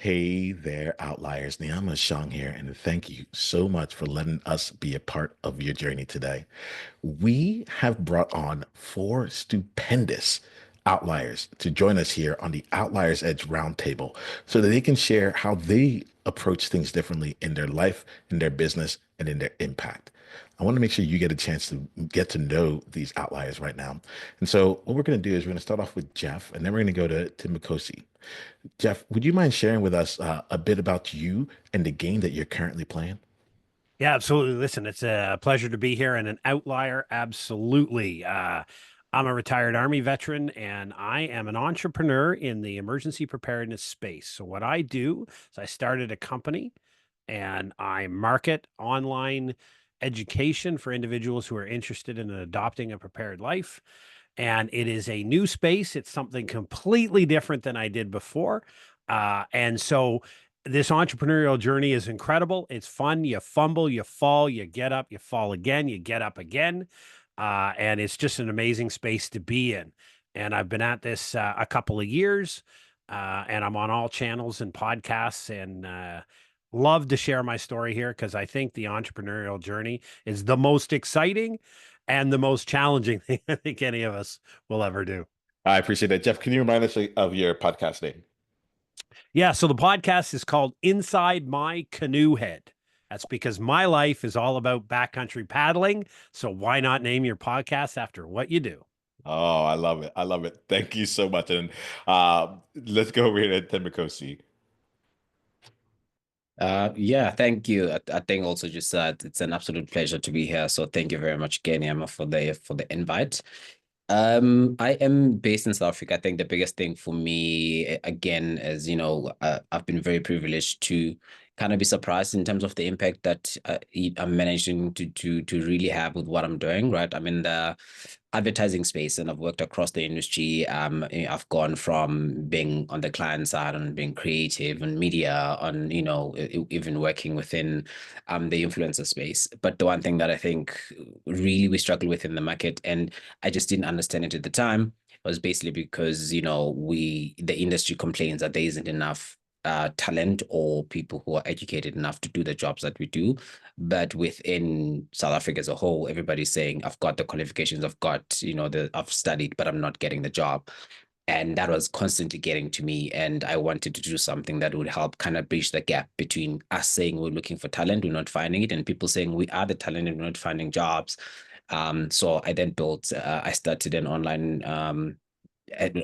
Hey there, outliers. Niiamah Shang here, and thank you so much for letting us be a part of your journey today. We have brought on four stupendous outliers to join us here on the Outliers Edge Roundtable so that they can share how they approach things differently in their life, in their business, and in their impact. I want to make sure you get a chance to get to know these outliers right now. And so, what we're going to do is we're going to start off with Jeff, and then we're going to go to Tembinkosi. Jeff, would you mind sharing with us a bit about you and the game that you're currently playing? Yeah, absolutely. Listen, it's a pleasure to be here and an outlier. Absolutely. I'm a retired Army veteran and I am an entrepreneur in the emergency preparedness space. So, what I do is I started a company and I market online education for individuals who are interested in adopting a prepared life. And it is a new space. It's something completely different than I did before. And so this entrepreneurial journey is incredible. It's fun. You fumble, you fall, you get up, you fall again, you get up again. And it's just an amazing space to be in. And I've been at this a couple of years, and I'm on all channels and podcasts and love to share my story here because I think the entrepreneurial journey is the most exciting and the most challenging thing I think any of us will ever do. I appreciate that. Jeff, can you remind us of your podcast name? Yeah, so the podcast is called Inside My Canoe Head. That's because my life is all about backcountry paddling. So why not name your podcast after what you do? Oh, I love it. I love it. Thank you so much. And let's go over here to Tembinkosi. Yeah, thank you. I think also just it's an absolute pleasure to be here. So thank you very much again, Niiamah, for the invite. I am based in South Africa. I think the biggest thing for me, again, is, I've been very privileged to kind of be surprised in terms of the impact that I'm managing to really have with what I'm doing, right? I'm in the advertising space and I've worked across the industry. I've gone from being on the client side and being creative and media on, even working within the influencer space. But the one thing that I think really we struggle with in the market, and I just didn't understand it at the time, was basically because, the industry complains that there isn't enough talent or people who are educated enough to do the jobs that we do. But within South Africa as a whole, everybody's saying, I've got the qualifications, I've studied, but I'm not getting the job. And that was constantly getting to me. And I wanted to do something that would help kind of bridge the gap between us saying we're looking for talent, we're not finding it, and people saying we are the talent and we're not finding jobs. So I then I started an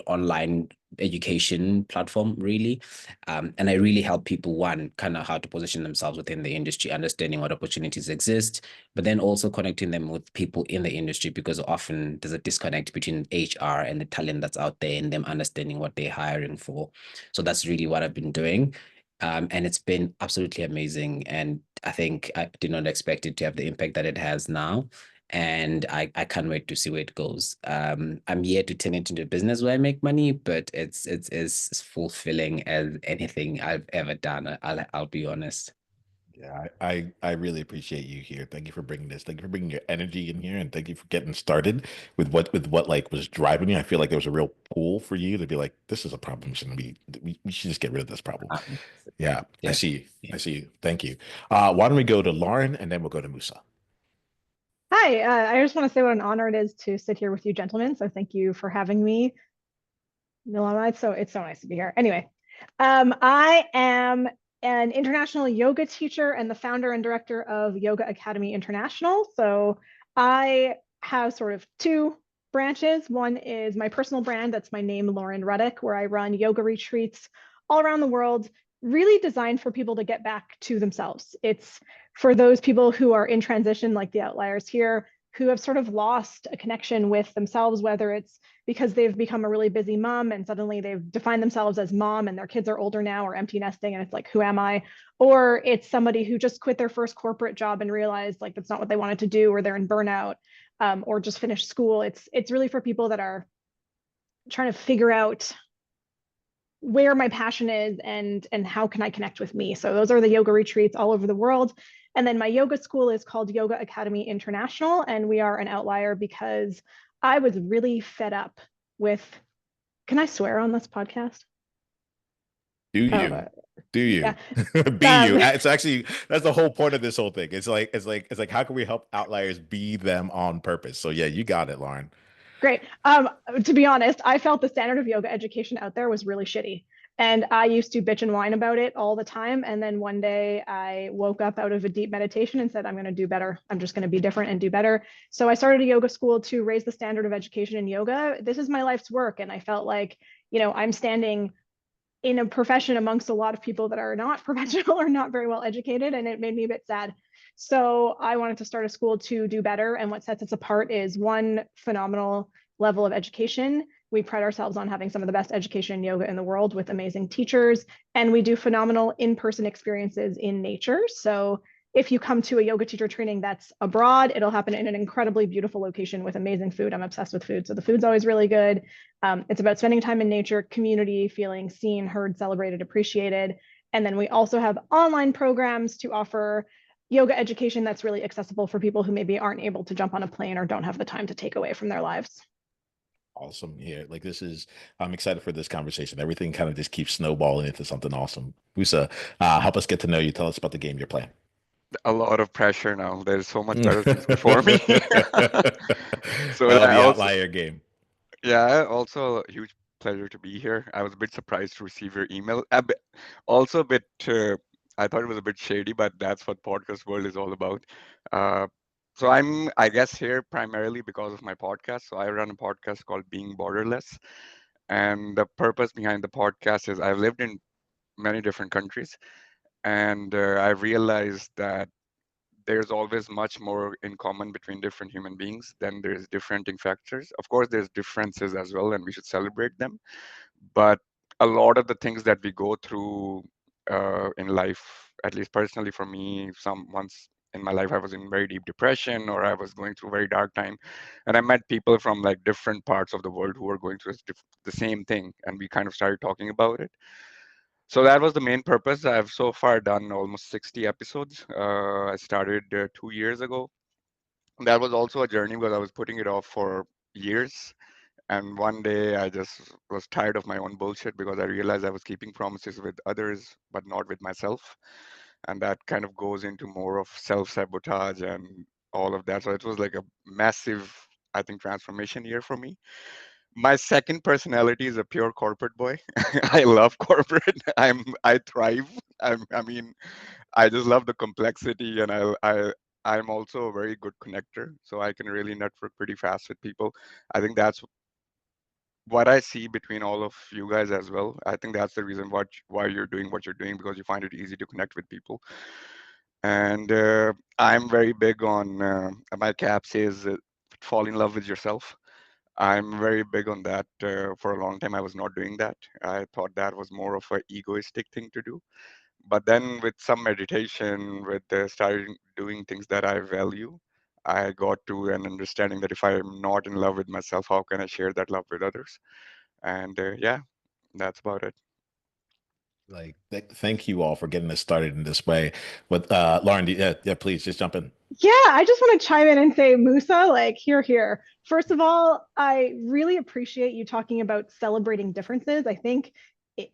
online education platform, really. And I really help people, one, kind of how to position themselves within the industry, understanding what opportunities exist, but then also connecting them with people in the industry, because often there's a disconnect between HR and the talent that's out there and them understanding what they're hiring for. So that's really what I've been doing. And it's been absolutely amazing. And I think I did not expect it to have the impact that it has now. And I can't wait to see where it goes. I'm here to turn it into a business where I make money, but it's as fulfilling as anything I've ever done. I'll be honest. Yeah, I really appreciate you here. Thank you for bringing this. Thank you for bringing your energy in here, and thank you for getting started with what like was driving you. I feel like there was a real pull for you to be like, this is a problem. Shouldn't be. We should just get rid of this problem. Um, Yeah, I yeah. see you. I see you. Thank you. Why don't we go to Lauren and then we'll go to Musa? Hi, I just want to say what an honor it is to sit here with you gentlemen. So thank you for having me, Niiamah. It's so nice to be here. Anyway, I am an international yoga teacher and the founder and director of Yoga Academy International. So I have sort of two branches. One is my personal brand, that's my name, Lauren Rudick, where I run yoga retreats all around the world, really designed for people to get back to themselves. It's for those people who are in transition, like the outliers here, who have sort of lost a connection with themselves, whether it's because they've become a really busy mom and suddenly they've defined themselves as mom and their kids are older now or empty nesting and it's like, who am I? Or it's somebody who just quit their first corporate job and realized like that's not what they wanted to do, or they're in burnout, or just finished school. It's really for people that are trying to figure out where my passion is and how can I connect with me. So those are the yoga retreats all over the world. And then my yoga school is called Yoga Academy International, and we are an outlier because I was really fed up with, can I swear on this podcast? Do Oh, you? Do you Yeah. be you? It's actually that's the whole point of this whole thing. It's like how can we help outliers be them on purpose? So yeah, you got it, Lauren. Great. To be honest, I felt the standard of yoga education out there was really shitty. And I used to bitch and whine about it all the time. And then one day I woke up out of a deep meditation and said, I'm going to do better. I'm just going to be different and do better. So I started a yoga school to raise the standard of education in yoga. This is my life's work. And I felt like, I'm standing in a profession amongst a lot of people that are not professional or not very well educated, and it made me a bit sad. So I wanted to start a school to do better. And what sets us apart is one, phenomenal level of education. We pride ourselves on having some of the best education in yoga in the world with amazing teachers, and we do phenomenal in-person experiences in nature. So if you come to a yoga teacher training that's abroad, it'll happen in an incredibly beautiful location with amazing food. I'm obsessed with food, so the food's always really good. It's about spending time in nature, community, feeling seen, heard, celebrated, appreciated. And then we also have online programs to offer yoga education that's really accessible for people who maybe aren't able to jump on a plane or don't have the time to take away from their lives. Awesome. Yeah, like I'm excited for this conversation. Everything kind of just keeps snowballing into something awesome. Musa, help us get to know you. Tell us about the game you're playing. A lot of pressure now. There's so much better things before me. So Well, I the also, outlier game. yeah, also a huge pleasure to be here. I was a bit surprised to receive your email. Also a bit, I thought it was a bit shady, but that's what podcast world is all about. Uh, so I guess, here primarily because of my podcast. So I run a podcast called Being Borderless, and the purpose behind the podcast is I've lived in many different countries, and I've realized that there's always much more in common between different human beings than there's differentiating factors. Of course, there's differences as well, and we should celebrate them. But a lot of the things that we go through in life, at least personally for me, some once in my life I was in very deep depression, or I was going through very dark time, and I met people from like different parts of the world who were going through the same thing, and we kind of started talking about it. So that was the main purpose. I've so far done almost 60 episodes. I started 2 years ago. That was also a journey because I was putting it off for years. And one day I just was tired of my own bullshit because I realized I was keeping promises with others, but not with myself. And that kind of goes into more of self-sabotage and all of that. So it was like a massive, I think, transformation year for me. My second personality is a pure corporate boy. I love corporate. I thrive. I mean, I just love the complexity, and I'm also a very good connector, so I can really network pretty fast with people. I think that's what I see between all of you guys as well. I think that's the reason why you're doing what you're doing, because you find it easy to connect with people. And I'm very big on my cap says fall in love with yourself. I'm very big on that. For a long time, I was not doing that. I thought that was more of an egoistic thing to do. But then, with some meditation, with starting doing things that I value, I got to an understanding that if I'm not in love with myself, how can I share that love with others? And yeah, that's about it. Like, thank you all for getting us started in this way. But Lauren, yeah, please just jump in. Yeah, I just want to chime in and say, Musa, like, here. First of all, I really appreciate you talking about celebrating differences. I think,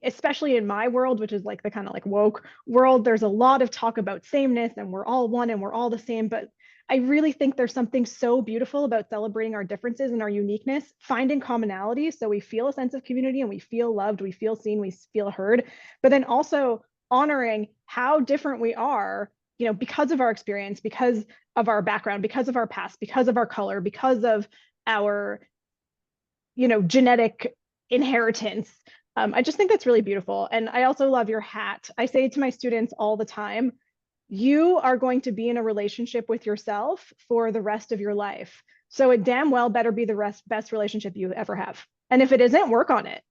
especially in my world, which is like the kind of like woke world, there's a lot of talk about sameness and we're all one and we're all the same. But I really think there's something so beautiful about celebrating our differences and our uniqueness, finding commonalities so we feel a sense of community and we feel loved, we feel seen, we feel heard, but then also honoring how different we are, because of our experience, because of our background, because of our past, because of our color, because of our, genetic inheritance. I just think that's really beautiful. And I also love your hat. I say to my students all the time, you are going to be in a relationship with yourself for the rest of your life. So it damn well better be the best relationship you ever have. And if it isn't, work on it.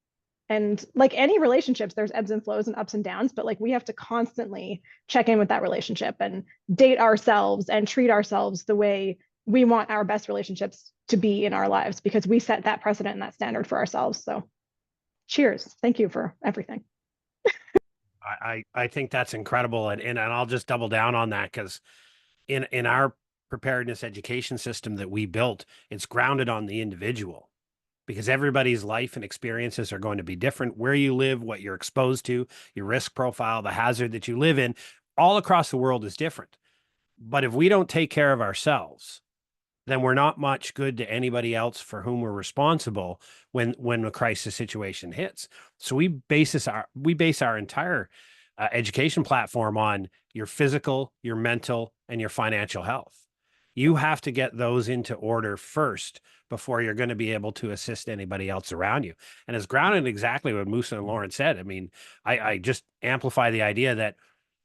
And like any relationships, there's ebbs and flows and ups and downs, but like we have to constantly check in with that relationship and date ourselves and treat ourselves the way we want our best relationships to be in our lives, because we set that precedent and that standard for ourselves. So cheers. Thank you for everything. I think that's incredible. And I'll just double down on that, because in our preparedness education system that we built, it's grounded on the individual. because everybody's life and experiences are going to be different. Where you live, what you're exposed to, your risk profile, the hazard that you live in, all across the world is different. But if we don't take care of ourselves, then we're not much good to anybody else for whom we're responsible when a crisis situation hits. So we base our entire education platform on your physical, your mental, and your financial health. You have to get those into order first before you're going to be able to assist anybody else around you. And it's grounded exactly what Musa and Lauren said. I mean, I just amplify the idea that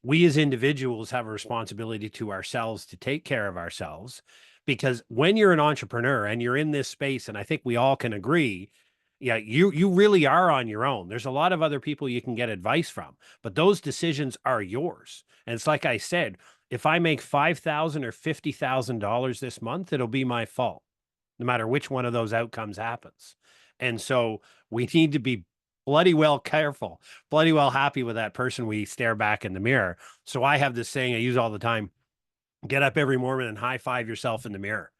we as individuals have a responsibility to ourselves to take care of ourselves, because when you're an entrepreneur and you're in this space, and I think we all can agree, yeah, you really are on your own. There's a lot of other people you can get advice from, but those decisions are yours. And it's like I said, if I make $5,000 or $50,000 this month, it'll be my fault, no matter which one of those outcomes happens. And so we need to be bloody well careful, bloody well happy with that person we stare back in the mirror. So I have this saying I use all the time: get up every morning and high five yourself in the mirror.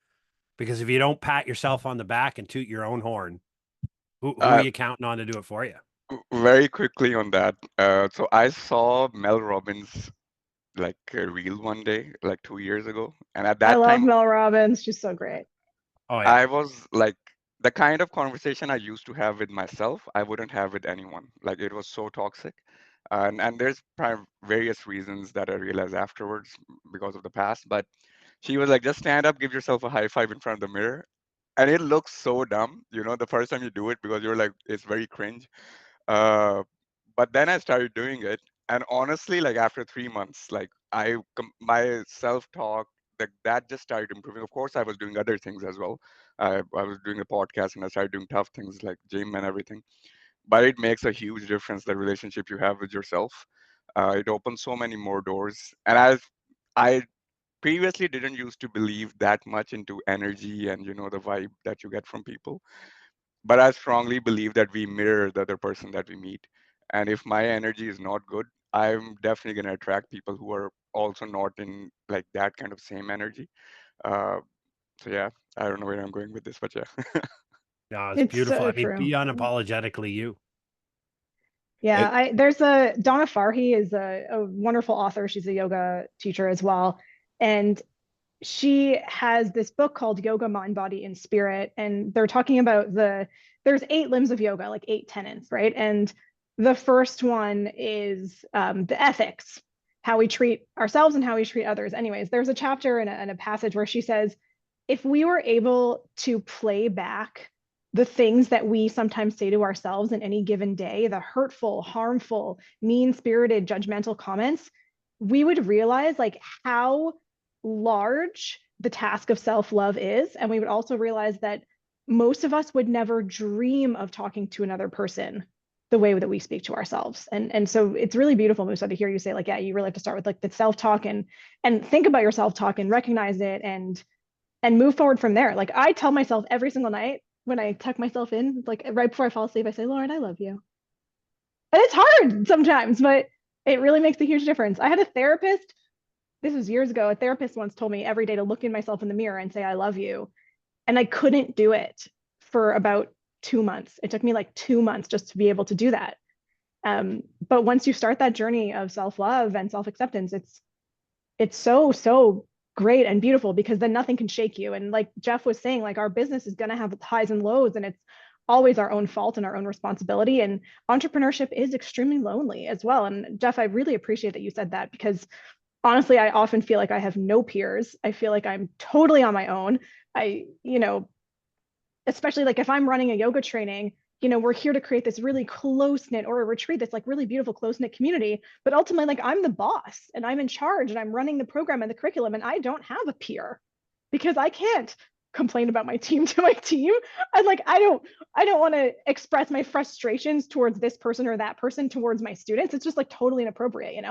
Because if you don't pat yourself on the back and toot your own horn, who are Uh, you counting on to do it for you? very quickly on that. So I saw Mel Robbins like a reel one day, like 2 years ago, and at I that love time Mel Robbins. She's so great. Oh yeah. I was like the kind of conversation I used to have with myself, I wouldn't have with anyone. Like it was so toxic. And there's various reasons that I realized afterwards because of the past. But she was like, just stand up, give yourself a high five in front of the mirror. And it looks so dumb, the first time you do it because you're like, it's very cringe. Uh, but then I started doing it, and honestly, like after 3 months, like my self-talk, that just started improving. Of course, I was doing other things as well. I was doing a podcast, and I started doing tough things like gym and everything. But it makes a huge difference, the relationship you have with yourself. It opens so many more doors, and I previously didn't used to believe that much into energy and the vibe that you get from people, but I strongly believe that we mirror the other person that we meet. And if my energy is not good, I'm definitely going to attract people who are also not in like that kind of same energy. Uh, so yeah, I don't know where I'm going with this, but yeah. No, it's It's beautiful. so I mean, be true. unapologetically you. Yeah, It, there's a Donna Farhi is a wonderful author. She's a yoga teacher as well. And she has this book called Yoga, Mind, Body, and Spirit. And they're talking about there's 8 limbs of yoga, like 8 tenets, right? And the first one is the ethics, how we treat ourselves and how we treat others. Anyways, there's a chapter and a passage where she says, if we were able to play back the things that we sometimes say to ourselves in any given day, the hurtful, harmful, mean-spirited, judgmental comments, we would realize like how large the task of self-love is. And we would also realize that most of us would never dream of talking to another person the way that we speak to ourselves. And so it's really beautiful, Musa, to hear you say like, yeah, you really have to start with like the self-talk and think about your self-talk and recognize it and move forward from there. Like I tell myself every single night when I tuck myself in, like right before I fall asleep, I say, Lauren, I love you. And it's hard sometimes, but it really makes a huge difference. I had a therapist, this was years ago, a therapist once told me every day to look in myself in the mirror and say, I love you. And I couldn't do it for about 2 months. It took me like 2 months just to be able to do that. But once you start that journey of self-love and self-acceptance, it's so great and beautiful, because then nothing can shake you. And like Jeff was saying, like our business is going to have highs and lows, and it's always our own fault and our own responsibility. And entrepreneurship is extremely lonely as well. And Jeff, I really appreciate that you said that, because honestly, I often feel like I have no peers. I feel like I'm totally on my own. Especially like if I'm running a yoga training, we're here to create this really close knit, or a retreat that's like really beautiful, close knit community. But ultimately, like I'm the boss and I'm in charge and I'm running the program and the curriculum, and I don't have a peer because I can't complain about my team to my team. I don't want to express my frustrations towards this person or that person towards my students. It's just like totally inappropriate.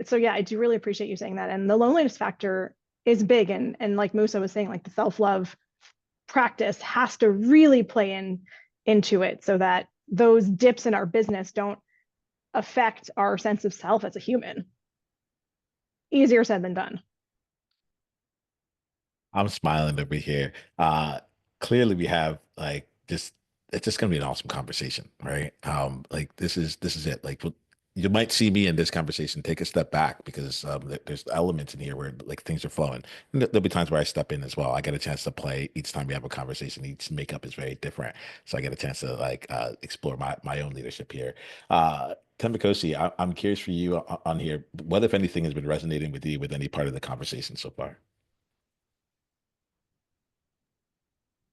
So yeah, I do really appreciate you saying that. And the loneliness factor is big. And like Musa was saying, like the self-love practice has to really play into it so that those dips in our business don't affect our sense of self as a human. Easier said than done. I'm smiling over here. Clearly we have like just it's just gonna be an awesome conversation, right? Like this is it. Like you might see me in this conversation take a step back because there's elements in here where like things are flowing. And there'll be times where I step in as well. I get a chance to play each time we have a conversation. Each makeup is very different, so I get a chance to like explore my own leadership here. Tembinkosi, I'm curious for you on here. What, if anything, has been resonating with you with any part of the conversation so far?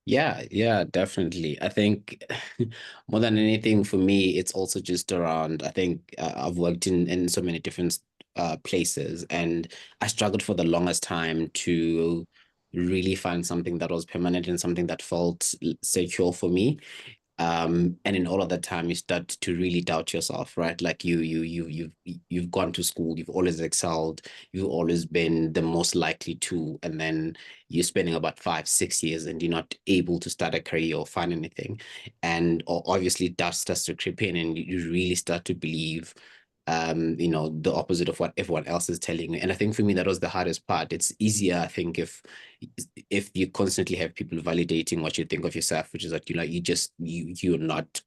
Yeah, definitely. I think more than anything for me, it's also just around, I think I've worked in so many different places, and I struggled for the longest time to really find something that was permanent and something that felt secure for me. And in all of that time you start to really doubt yourself, right? Like you've gone to school, you've always excelled, you've always been the most likely to, and then you're spending about 5 6 years and you're not able to start a career or find anything. And obviously doubt starts to creep in, and you really start to believe the opposite of what everyone else is telling you. And I think for me that was the hardest part. It's easier, I think, if you constantly have people validating what you think of yourself, which is that you're not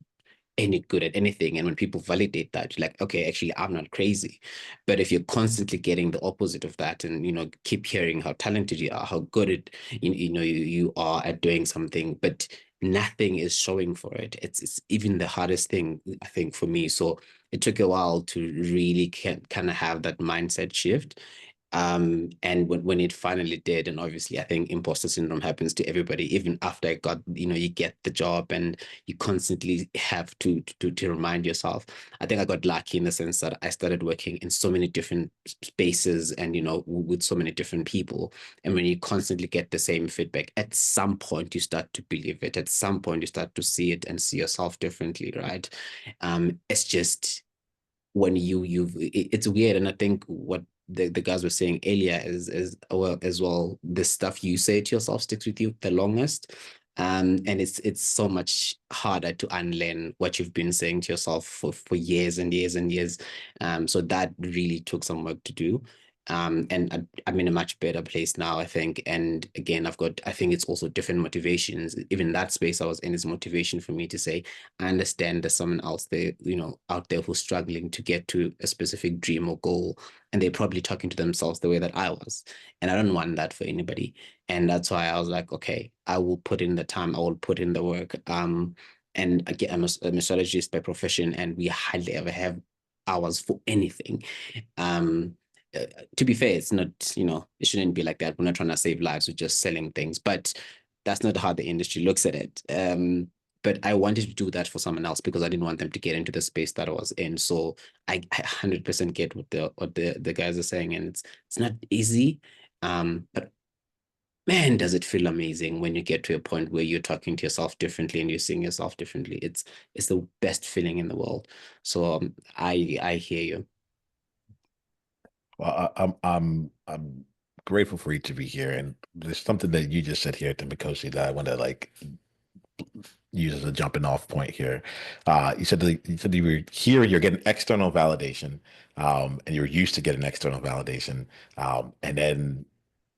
any good at anything. And when people validate that, you're like, okay, actually, I'm not crazy. But if you're constantly getting the opposite of that, and keep hearing how talented you are, how good you are at doing something, but nothing is showing for it. It's even the hardest thing, I think, for me. So it took a while to really kind of have that mindset shift. And when it finally did, and obviously I think imposter syndrome happens to everybody, even after I got, you get the job and you constantly have to remind yourself. I think I got lucky in the sense that I started working in so many different spaces and, with so many different people. And when you constantly get the same feedback, at some point you start to believe it. At some point you start to see it and see yourself differently, right? It's just when it's weird. And I think what the guys were saying earlier is well as well, the stuff you say to yourself sticks with you the longest. And it's so much harder to unlearn what you've been saying to yourself for years and years and years. So that really took some work to do. And I'm in a much better place now, I think. And again, I think it's also different motivations. Even that space I was in is motivation for me to say, I understand there's someone else there, out there who's struggling to get to a specific dream or goal. And they're probably talking to themselves the way that I was. And I don't want that for anybody. And that's why I was like, okay, I will put in the time, I will put in the work. And again, I'm a methodologist by profession, and we hardly ever have hours for anything. To be fair, it's not, it shouldn't be like that. We're not trying to save lives, we're just selling things, but that's not how the industry looks at it. But I wanted to do that for someone else because I didn't want them to get into the space that I was in. So I 100% get what the guys are saying, and it's not easy. But man, does it feel amazing when you get to a point where you're talking to yourself differently and you're seeing yourself differently. It's the best feeling in the world. So I hear you. Well, I'm grateful for each of you here, and there's something that you just said here, Tembinkosi, that I want to like use as a jumping off point here. You said you were here, you're getting external validation, and you're used to getting external validation, and then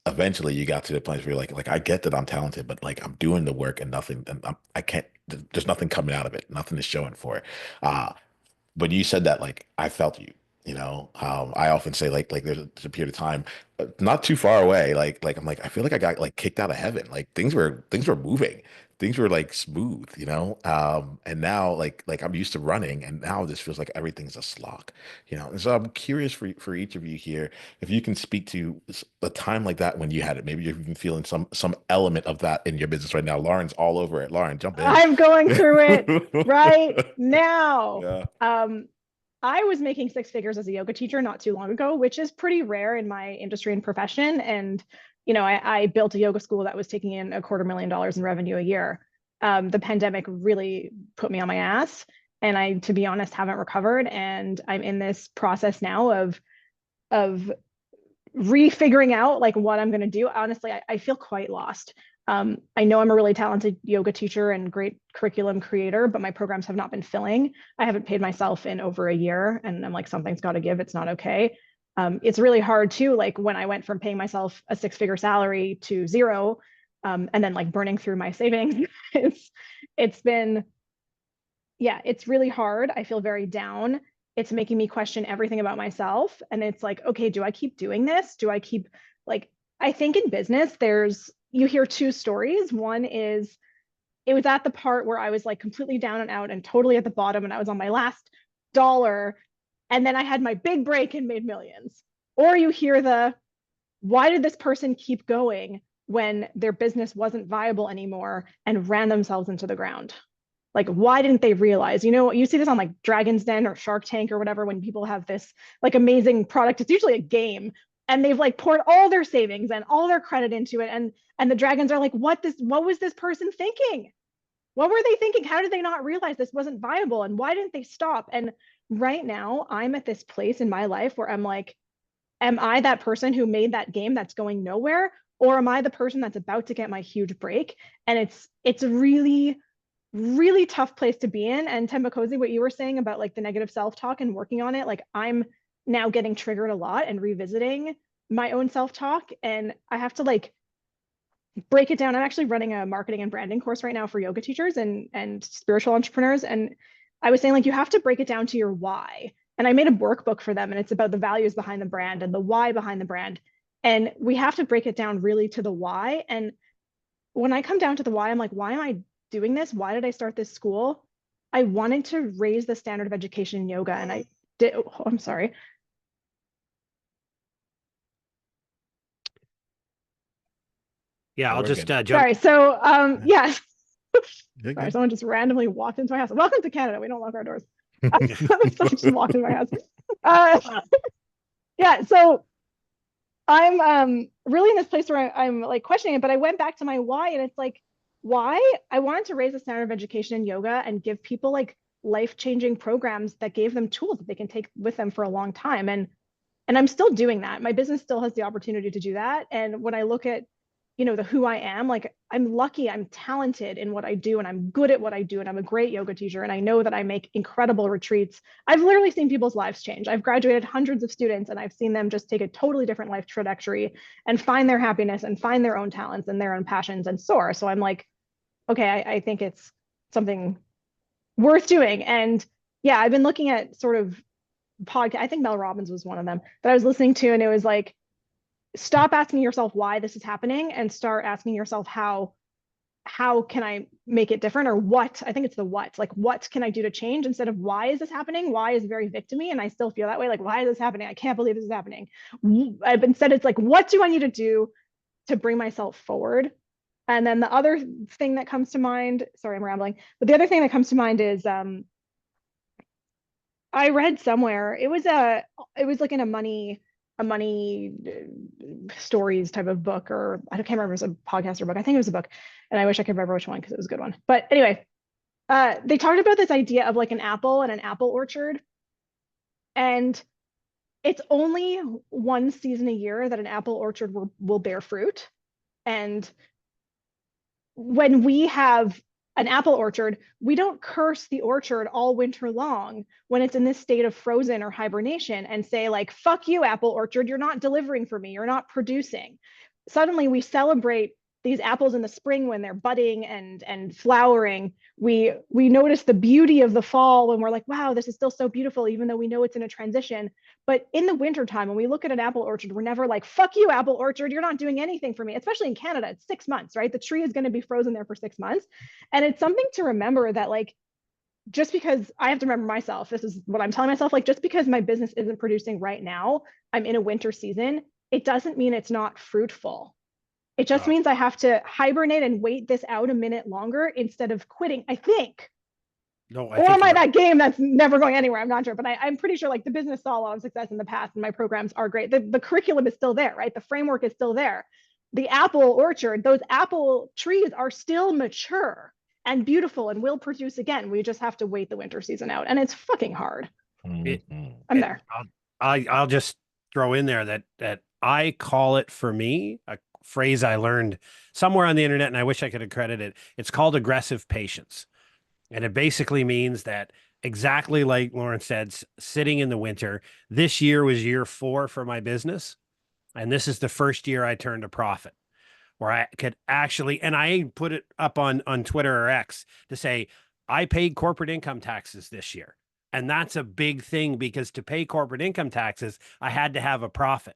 eventually you got to the place where you're like I get that I'm talented, but like I'm doing the work and nothing, and I can't. There's nothing coming out of it. Nothing is showing for it. But you said that like I felt you. I often say like there's a period of time, not too far away. Like I'm like I feel like I got like kicked out of heaven. Like things were moving, things were like smooth. And now like I'm used to running, and now this feels like everything's a slog. And so I'm curious for each of you here if you can speak to a time like that when you had it. Maybe you're even feeling some element of that in your business right now. Lauren's all over it. Lauren, jump in. I'm going through it right now. Yeah. I was making 6 figures as a yoga teacher not too long ago, which is pretty rare in my industry and profession. And, I built a yoga school that was taking in $250,000 in revenue a year. The pandemic really put me on my ass. And I, to be honest, haven't recovered. And I'm in this process now of refiguring out like what I'm going to do. Honestly, I feel quite lost. I know I'm a really talented yoga teacher and great curriculum creator, but my programs have not been filling. I haven't paid myself in over a year, and I'm like, something's got to give. It's not okay. It's really hard too. Like when I went from paying myself a 6-figure salary to zero, and then like burning through my savings, it's been, yeah, it's really hard. I feel very down. It's making me question everything about myself. And it's like, okay, do I keep doing this? Do I keep like, I think in business, you hear two stories. One is it was at the part where I was like completely down and out and totally at the bottom and I was on my last dollar. And then I had my big break and made millions. Or you hear why did this person keep going when their business wasn't viable anymore and ran themselves into the ground? Like, why didn't they realize? You see this on like Dragon's Den or Shark Tank or whatever, when people have this like amazing product. It's usually a game, and they've like poured all their savings and all their credit into it. And the dragons are like, what was this person thinking? What were they thinking? How did they not realize this wasn't viable? And why didn't they stop? And right now, I'm at this place in my life where I'm like, am I that person who made that game that's going nowhere? Or am I the person that's about to get my huge break? And it's a really, really tough place to be in. And Tembinkosi, what you were saying about like the negative self-talk and working on it, like I'm now getting triggered a lot and revisiting my own self-talk. And I have to like break it down. I'm actually running a marketing and branding course right now for yoga teachers and spiritual entrepreneurs. And I was saying like, you have to break it down to your why. And I made a workbook for them, and it's about the values behind the brand and the why behind the brand. And we have to break it down really to the why. And when I come down to the why, I'm like, why am I doing this? Why did I start this school? I wanted to raise the standard of education in yoga. And I did, oh, I'm sorry. Yeah, Oh, I'll we're just good. jump. Sorry. So, yeah. You're Sorry, good. someone just randomly walked into my house. Welcome to Canada. We don't lock our doors. Someone just walked into my house. Yeah, so I'm really in this place where I'm like questioning it, but I went back to my why, and it's like, why? I wanted to raise the standard of education in yoga and give people like life-changing programs that gave them tools that they can take with them for a long time. And I'm still doing that. My business still has the opportunity to do that. And when I look at, the who I am, like I'm lucky, I'm talented in what I do, and I'm good at what I do, and I'm a great yoga teacher, and I know that I make incredible retreats. I've literally seen people's lives change. I've graduated hundreds of students, and I've seen them just take a totally different life trajectory and find their happiness and find their own talents and their own passions and soar. So I'm like, okay, I think it's something worth doing. And yeah, I've been looking at sort of podcast. I think Mel Robbins was one of them that I was listening to, and it was like, stop asking yourself why this is happening and start asking yourself how can I make it different, or what. I think it's the what, like what can I do to change, instead of why is this happening. Why is very victimy, and I still feel that way, like why is this happening, I can't believe this is happening. Instead it's like, what do I need to do to bring myself forward. And then the other thing that comes to mind, sorry I'm rambling, but the other thing that comes to mind is I read somewhere, it was like in a money stories type of book, or I can't remember if it was a podcast or book. I think it was a book, and I wish I could remember which one because it was a good one. But anyway, they talked about this idea of like an apple and an apple orchard, and it's only one season a year that an apple orchard will bear fruit. And when we have an apple orchard, we don't curse the orchard all winter long when it's in this state of frozen or hibernation and say like, fuck you, apple orchard, you're not delivering for me, you're not producing. Suddenly we celebrate these apples in the spring when they're budding and flowering. We notice the beauty of the fall when we're like, wow, this is still so beautiful, even though we know it's in a transition. But in the wintertime, when we look at an apple orchard, we're never like, fuck you, apple orchard, you're not doing anything for me. Especially in Canada, it's 6 months, right? The tree is going to be frozen there for 6 months. And it's something to remember that like, just because I have to remember myself, this is what I'm telling myself, like just because my business isn't producing right now, I'm in a winter season, it doesn't mean it's not fruitful. It just means I have to hibernate and wait this out a minute longer instead of quitting, I think. No, or am I that game that's never going anywhere? I'm not sure, but I'm pretty sure like the business saw a lot of success in the past, and my programs are great. The curriculum is still there, right? The framework is still there. The apple orchard, those apple trees are still mature and beautiful and will produce again. We just have to wait the winter season out, and it's fucking hard. I'm there. I'll just throw in there that I call it, for me, a phrase I learned somewhere on the internet, and I wish I could accredit it. It's called aggressive patience. And it basically means that, exactly like Lauren said, sitting in the winter, this year was year 4 for my business. And this is the first year I turned a profit. where I could actually, and I put it up on Twitter or X to say, I paid corporate income taxes this year. And that's a big thing, because to pay corporate income taxes, I had to have a profit.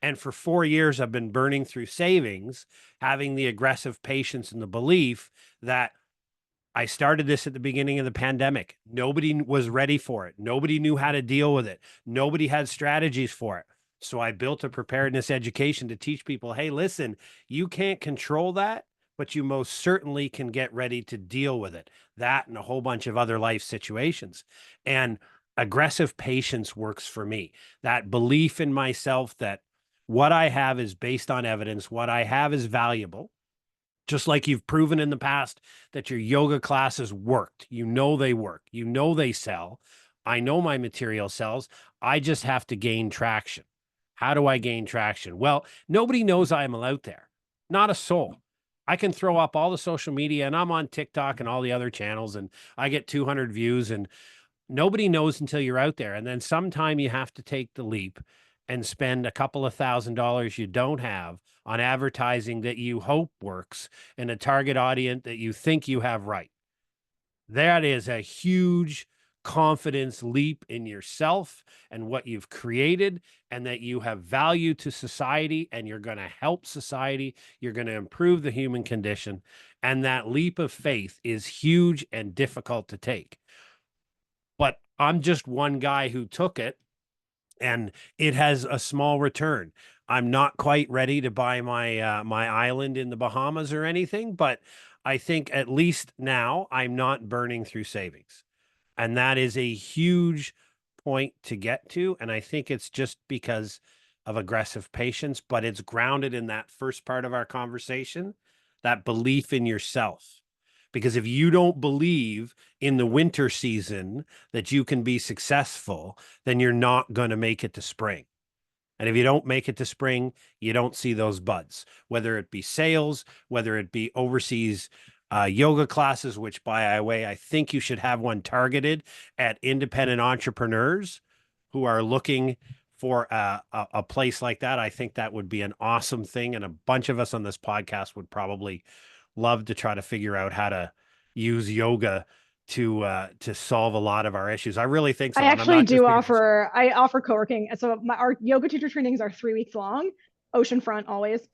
And for 4 years, I've been burning through savings, having the aggressive patience and the belief that I started this at the beginning of the pandemic. Nobody was ready for it. Nobody knew how to deal with it. Nobody had strategies for it. So I built a preparedness education to teach people, hey, listen, you can't control that, but you most certainly can get ready to deal with it. That and a whole bunch of other life situations. And aggressive patience works for me. That belief in myself that what I have is based on evidence, what I have is valuable. Just like you've proven in the past that your yoga classes worked. You know they work. You know they sell. I know my material sells. I just have to gain traction. How do I gain traction? Well, nobody knows I'm out there. Not a soul. I can throw up all the social media, and I'm on TikTok and all the other channels, and I get 200 views, and nobody knows until you're out there. And then sometime you have to take the leap and spend a couple of $1,000s you don't have on advertising that you hope works in a target audience that you think you have right. That is a huge confidence leap in yourself and what you've created, and that you have value to society, and you're going to help society. You're going to improve the human condition. And that leap of faith is huge and difficult to take. But I'm just one guy who took it, and it has a small return. I'm not quite ready to buy my my island in the Bahamas or anything, but I think at least now I'm not burning through savings. And that is a huge point to get to. And I think it's just because of aggressive patience, but it's grounded in that first part of our conversation, that belief in yourself. Because if you don't believe in the winter season that you can be successful, then you're not going to make it to spring. And if you don't make it to spring, you don't see those buds, whether it be sales, whether it be overseas yoga classes, which by the way, I think you should have one targeted at independent entrepreneurs who are looking for a place like that. I think that would be an awesome thing. And a bunch of us on this podcast would probably love to try to figure out how to use yoga to solve a lot of our issues. I really think so. I actually do offer, I offer co-working. So our yoga teacher trainings are 3 weeks long, oceanfront always.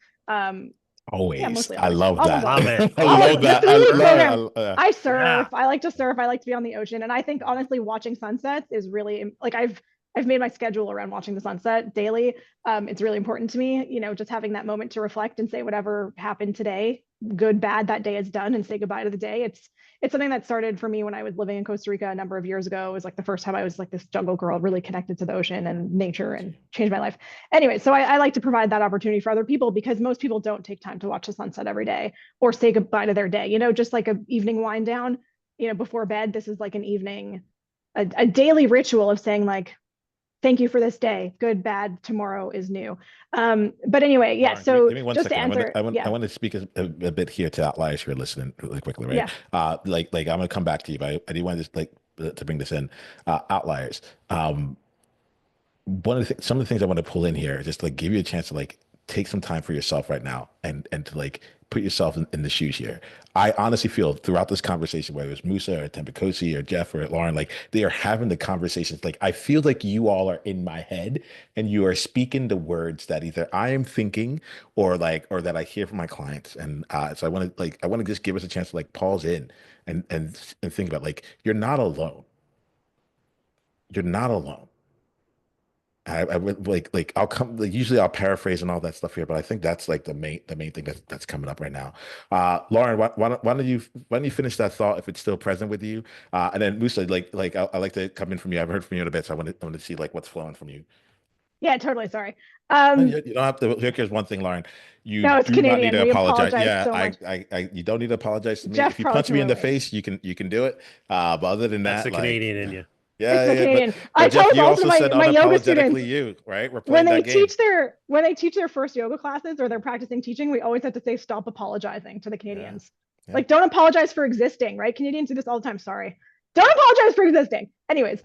Always. Yeah, mostly I always. love that. Love it. I love that. The 3-week program. I surf. Yeah. I like to surf. I like to be on the ocean. And I think honestly, watching sunsets is really like I've made my schedule around watching the sunset daily. It's really important to me, you know, just having that moment to reflect and say whatever happened today, good, bad, that day is done, and say goodbye to the day. It's something that started for me when I was living in Costa Rica a number of years ago. It was like the first time I was like this jungle girl, really connected to the ocean and nature, and changed my life. Anyway, so I like to provide that opportunity for other people, because most people don't take time to watch the sunset every day or say goodbye to their day, you know, just like an evening wind down, you know, before bed. This is like an evening, a daily ritual of saying like, thank you for this day. Good, bad, tomorrow is new. But anyway, yeah. Lauren, so give me 1 just second. to answer, I want to speak a bit here to outliers who are listening really quickly, right? Yeah. Like I'm gonna come back to you, but I do want to just like to bring this in. Outliers. Some of the things I want to pull in here, just like give you a chance to like take some time for yourself right now, and to like put yourself in the shoes here. I honestly feel throughout this conversation, whether it's Musa or Tembinkosi or Jeff or Lauren, like they are having the conversations. Like I feel like you all are in my head, and you are speaking the words that either I am thinking or that I hear from my clients. And so I want to just give us a chance to like pause in and think about, like, you're not alone. You're not alone. I would like I'll come, like, usually I'll paraphrase and all that stuff here, but I think that's like the main thing that's coming up right now. Lauren, why don't you finish that thought if it's still present with you? And then Musa, I like to come in from you. I've heard from you in a bit, so I want to see like what's flowing from you. Yeah, totally. Sorry. You don't have to. Here's one thing, Lauren. You No, it's do not need Canadian. to We apologize. apologize Yeah, so much. you don't need to apologize to me. Jeff If you probably punch me in the relate. face, you can do it. But other than That's that, the Canadian in you. Yeah, It's the yeah, Canadian. but I Jeff, told you also also said my yoga students, unapologetically you, right? We're when playing they that game. teach their first yoga classes or they're practicing teaching, we always have to say stop apologizing to the Canadians. Yeah. Like, don't apologize for existing, right? Canadians do this all the time. Sorry. Don't apologize for existing. Anyways,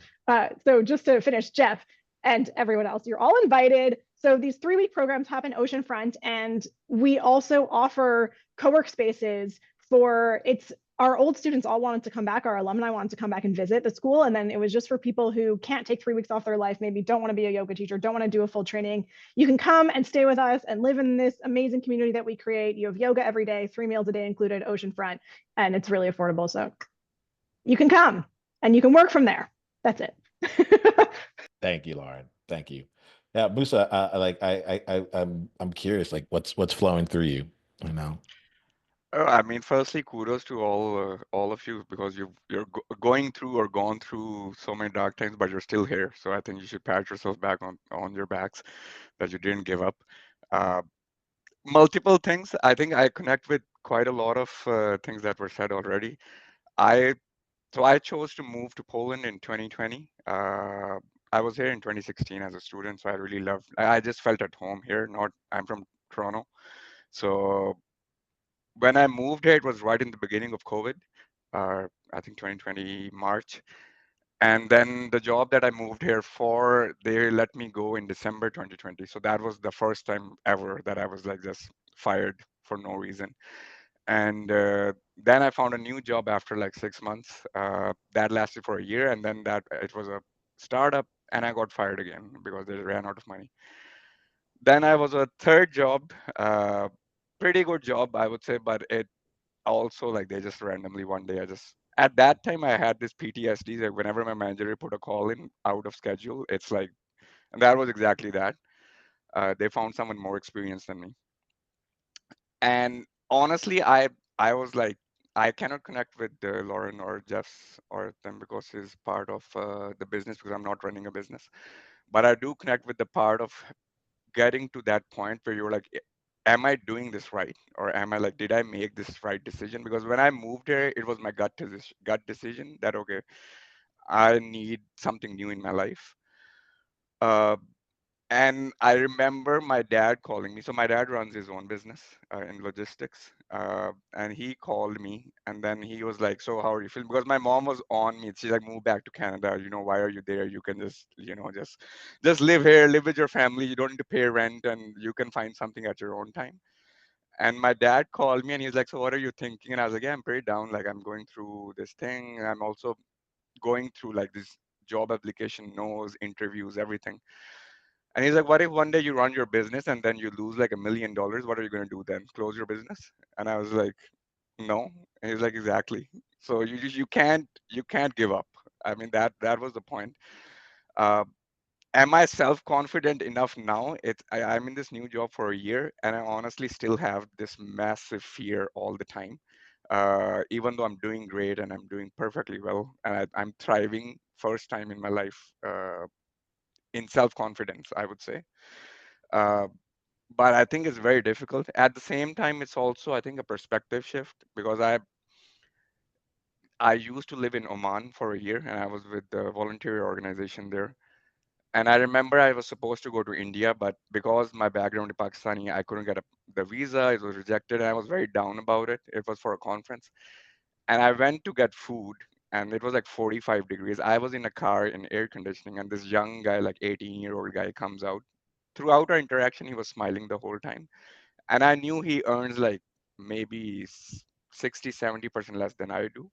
so just to finish, Jeff and everyone else, you're all invited. So these 3-week programs happen oceanfront, and we also offer co-work spaces for our old students all wanted to come back, our alumni wanted to come back and visit the school. And then it was just for people who can't take 3 weeks off their life, maybe don't want to be a yoga teacher, don't want to do a full training. You can come and stay with us and live in this amazing community that we create. You have yoga every day, 3 meals a day included, oceanfront, and it's really affordable. So you can come and you can work from there. That's it. Thank you, Lauren. Thank you. Yeah, Musa, I'm curious, like what's flowing through you, you know? I mean, firstly, kudos to all of you because you're going through or gone through so many dark times, but you're still here. So I think you should pat yourself back on your backs that you didn't give up. Uh, Multiple things. I think I connect with quite a lot of things that were said already. I I chose to move to Poland in 2020. I was here in 2016 as a student, so I really loved. I just felt at home here. Not I'm from Toronto, so when I moved here, it was right in the beginning of COVID. I think 2020 March, and then the job that I moved here for, they let me go in December 2020. So that was the first time ever that I was like just fired for no reason. And then I found a new job after like 6 months. That lasted for a year, and then that it was a startup, and I got fired again because they ran out of money. Then I was a third job, pretty good job, I would say, but it also like they just randomly one day I just at that time I had this PTSD that whenever my manager put a call in out of schedule, it's like, and that was exactly that. They found someone more experienced than me. And honestly, I was like, I cannot connect with Lauren or Jeff's or them because he's part of the business because I'm not running a business. But I do connect with the part of getting to that point where you're like, am I doing this right? Or am I like, did I make this right decision? Because when I moved here, it was my gut decision that, okay, I need something new in my life. Uh, and I remember my dad calling me. So my dad runs his own business in logistics, and he called me, and then he was like, "So how are you feeling?" Because my mom was on me. She's like, "Move back to Canada. You know, why are you there? You can just, just live here, live with your family. You don't need to pay rent, and you can find something at your own time." And my dad called me, and he's like, "So what are you thinking?" And I was like, "Yeah, I'm pretty down. Like I'm going through this thing. I'm also going through like this job application, no's, interviews, everything." And he's like, "What if one day you run your business and then you lose like $1 million? What are you going to do then? Close your business?" And I was like, "No." And he's like, "Exactly. So you can't give up." I mean, that was the point. Uh, am I self-confident enough now? I'm in this new job for a year, and I honestly still have this massive fear all the time. Even though I'm doing great and I'm doing perfectly well, and I'm thriving first time in my life in self-confidence, I would say. Uh, but I think it's very difficult. At the same time, it's also, I think, a perspective shift because I used to live in Oman for a year and I was with the voluntary organization there. And I remember I was supposed to go to India, but because my background is Pakistani, I couldn't get the visa. It was rejected, and I was very down about it. It was for a conference, and I went to get food, and it was like 45 degrees. I was in a car in air conditioning, and this young guy, like 18-year-old guy, comes out. Throughout our interaction, he was smiling the whole time, and I knew he earns like maybe 60, 70% less than I do.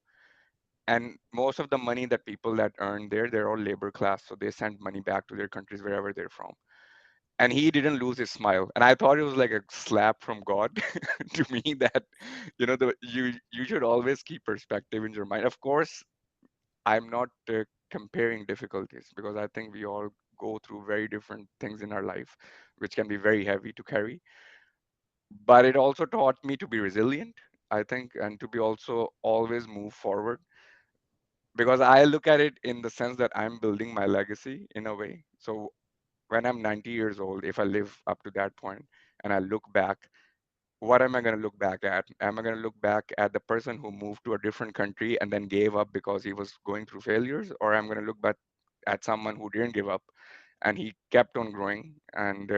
And most of the money that people that earn there, they're all labor class, so they send money back to their countries wherever they're from. And he didn't lose his smile, and I thought it was like a slap from God to me that you should always keep perspective in your mind. Of course, I'm not comparing difficulties because I think we all go through very different things in our life, which can be very heavy to carry. But it also taught me to be resilient, I think, and to be also always move forward because I look at it in the sense that I'm building my legacy in a way. So when I'm 90 years old, if I live up to that point and I look back, what am I going to look back at? Am I going to look back at the person who moved to a different country and then gave up because he was going through failures? Or I'm going to look back at someone who didn't give up and he kept on growing and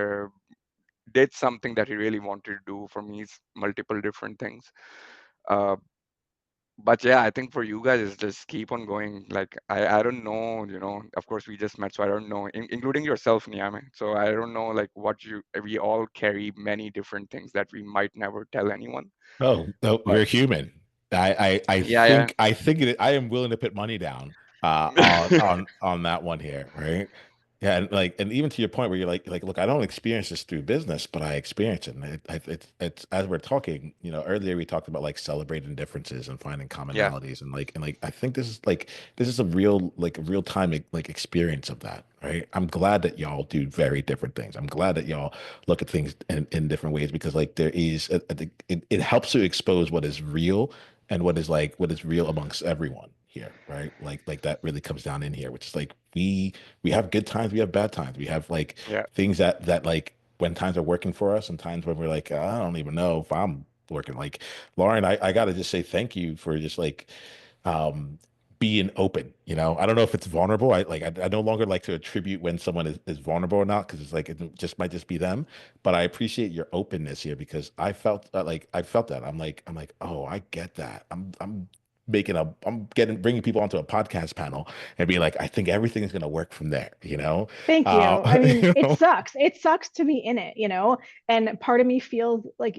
did something that he really wanted to do? For me, it's multiple different things. Uh, But yeah, I think for you guys is just keep on going. Like I don't know, you know, of course we just met, so I don't know, including yourself, Niiamah. So I don't know like what you we all carry many different things that we might never tell anyone. Oh, no, But we're human. I yeah, yeah. think I am willing to put money down on that one here, right? Yeah, and like, and even to your point where you're like, look, I don't experience this through business, but I experience it. And it's as we're talking, you know, earlier we talked about like celebrating differences and finding Yeah, commonalities, and like I think this is a real like real time like experience of that, right? I'm glad that y'all do very different things. I'm glad that y'all look at things in different ways because like there is it helps to expose what is real and what is real amongst everyone here, right? Like that really comes down in here, which is like we have good times, we have bad times, we have like yeah. things that like when times are working for us and times when we're like I don't even know if I'm working. Like Lauren, I gotta just say thank you for just like um being open. You know, I don't know if it's vulnerable. I no longer like to attribute when someone is vulnerable or not because it's like it just might just be them. But I appreciate your openness here because I felt like I felt that I'm like oh I get that. I'm getting bringing people onto a podcast panel and being like I think everything is gonna work from there. You know, Thank you. I mean, you it know. sucks. It sucks to be in it, you know? And part of me feels like